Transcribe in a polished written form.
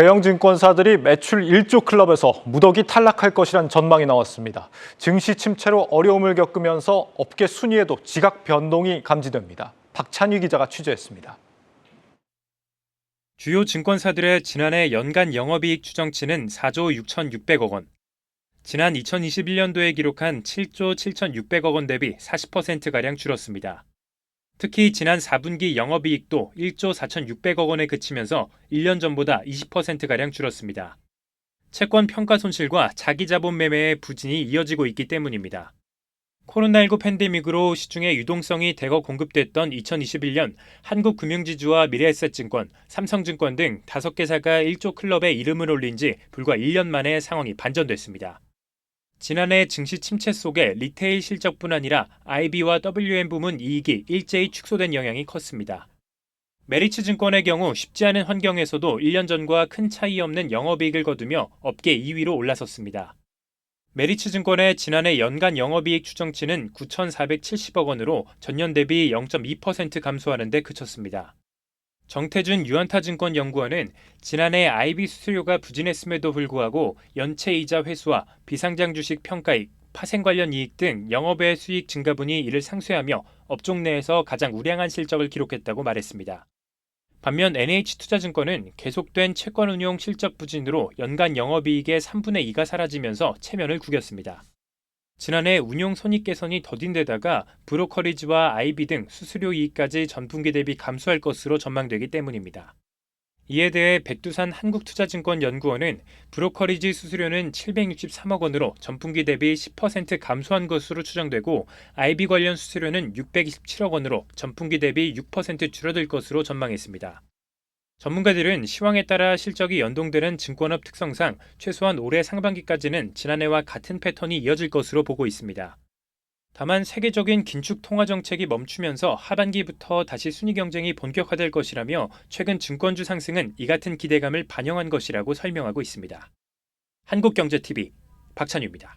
대형 증권사들이 매출 1조 클럽에서 무더기 탈락할 것이란 전망이 나왔습니다. 증시 침체로 어려움을 겪으면서 업계 순위에도 지각 변동이 감지됩니다. 박찬휘 기자가 취재했습니다. 주요 증권사들의 지난해 연간 영업이익 추정치는 4조 6,600억 원. 지난 2021년도에 기록한 7조 7,600억 원 대비 40%가량 줄었습니다. 특히 지난 4분기 영업이익도 1조 4,600억 원에 그치면서 1년 전보다 20%가량 줄었습니다. 채권 평가 손실과 자기자본 매매의 부진이 이어지고 있기 때문입니다. 코로나19 팬데믹으로 시중에 유동성이 대거 공급됐던 2021년 한국금융지주와 미래에셋증권, 삼성증권 등 5개사가 1조 클럽에 이름을 올린 지 불과 1년 만에 상황이 반전됐습니다. 지난해 증시 침체 속에 리테일 실적뿐 아니라 IB와 WM 부문 이익이 일제히 축소된 영향이 컸습니다. 메리츠증권의 경우 쉽지 않은 환경에서도 1년 전과 큰 차이 없는 영업이익을 거두며 업계 2위로 올라섰습니다. 메리츠증권의 지난해 연간 영업이익 추정치는 9,470억 원으로 전년 대비 0.2% 감소하는 데 그쳤습니다. 정태준 유한타증권 연구원은 지난해 IB 수수료가 부진했음에도 불구하고 연체 이자 회수와 비상장 주식 평가익, 파생 관련 이익 등 영업외 수익 증가분이 이를 상쇄하며 업종 내에서 가장 우량한 실적을 기록했다고 말했습니다. 반면 NH투자증권은 계속된 채권운용 실적 부진으로 연간 영업이익의 3분의 2가 사라지면서 체면을 구겼습니다. 지난해 운용 손익 개선이 더딘 데다가 브로커리지와 IB 등 수수료 이익까지 전분기 대비 감소할 것으로 전망되기 때문입니다. 이에 대해 백두산 한국투자증권 연구원은 브로커리지 수수료는 763억 원으로 전분기 대비 10% 감소한 것으로 추정되고 IB 관련 수수료는 627억 원으로 전분기 대비 6% 줄어들 것으로 전망했습니다. 전문가들은 시황에 따라 실적이 연동되는 증권업 특성상 최소한 올해 상반기까지는 지난해와 같은 패턴이 이어질 것으로 보고 있습니다. 다만 세계적인 긴축 통화 정책이 멈추면서 하반기부터 다시 순위 경쟁이 본격화될 것이라며 최근 증권주 상승은 이 같은 기대감을 반영한 것이라고 설명하고 있습니다. 한국경제TV 박찬유입니다.